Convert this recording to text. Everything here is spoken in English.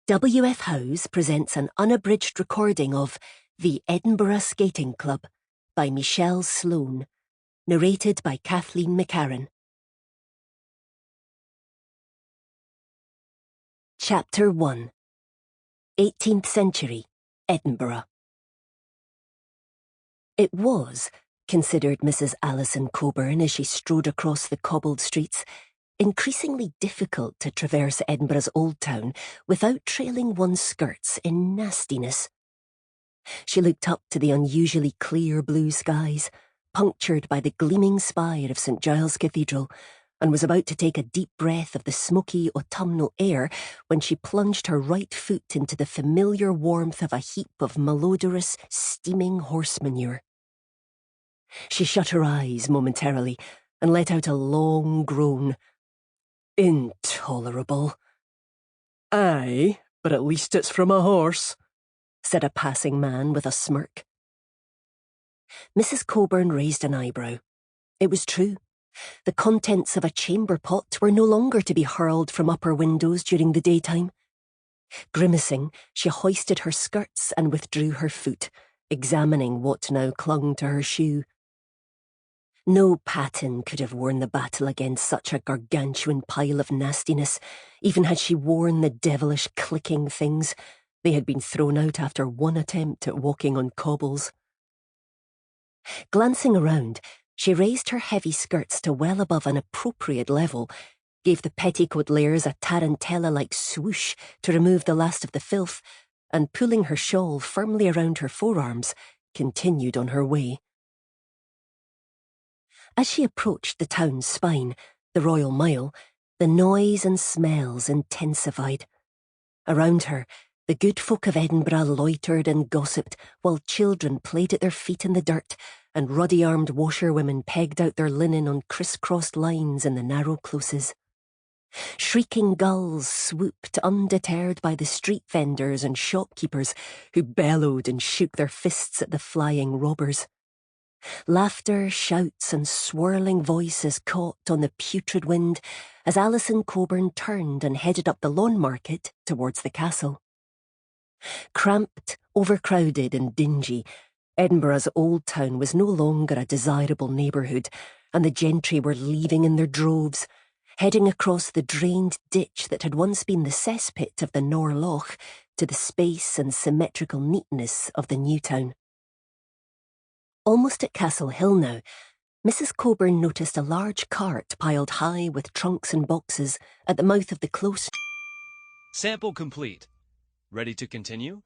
W.F. House presents an unabridged recording of The Edinburgh Skating Club by Michelle Sloan, narrated by Kathleen Mccarron. Chapter 1. 18th-century, Edinburgh. It was, considered Mrs. Alison Cockburn as she strode across the cobbled streets, increasingly difficult to traverse Edinburgh's Old Town without trailing one's skirts in nastiness. She looked up to the unusually clear blue skies, punctured by the gleaming spire of St. Giles Cathedral, and was about to take a deep breath of the smoky autumnal air when she plunged her right foot into the familiar warmth of a heap of malodorous, steaming horse manure. She shut her eyes momentarily and let out a long groan. Intolerable. Aye, but at least it's from a horse, said a passing man with a smirk. Mrs. Cockburn raised an eyebrow. It was true. The contents of a chamber pot were no longer to be hurled from upper windows during the daytime. Grimacing, she hoisted her skirts and withdrew her foot, examining what now clung to her shoe. No patten could have won the battle against such a gargantuan pile of nastiness, even had she worn the devilish clicking things. They had been thrown out after one attempt at walking on cobbles. Glancing around, she raised her heavy skirts to well above an appropriate level, gave the petticoat layers a tarantella-like swoosh to remove the last of the filth, and pulling her shawl firmly around her forearms, continued on her way. As she approached the town's spine, the Royal Mile, the noise and smells intensified. Around her, the good folk of Edinburgh loitered and gossiped, while children played at their feet in the dirt, and ruddy-armed washerwomen pegged out their linen on criss-crossed lines in the narrow closes. Shrieking gulls swooped undeterred by the street vendors and shopkeepers who bellowed and shook their fists at the flying robbers. Laughter, shouts and swirling voices caught on the putrid wind as Alison Cockburn turned and headed up the Lawn Market towards the castle. Cramped, overcrowded and dingy, Edinburgh's Old Town was no longer a desirable neighbourhood, and the gentry were leaving in their droves, heading across the drained ditch that had once been the cesspit of the Nor Loch to the space and symmetrical neatness of the new town. Almost at Castle Hill now, Mrs. Cockburn noticed a large cart piled high with trunks and boxes at the mouth of the close. Sample complete. Ready to continue?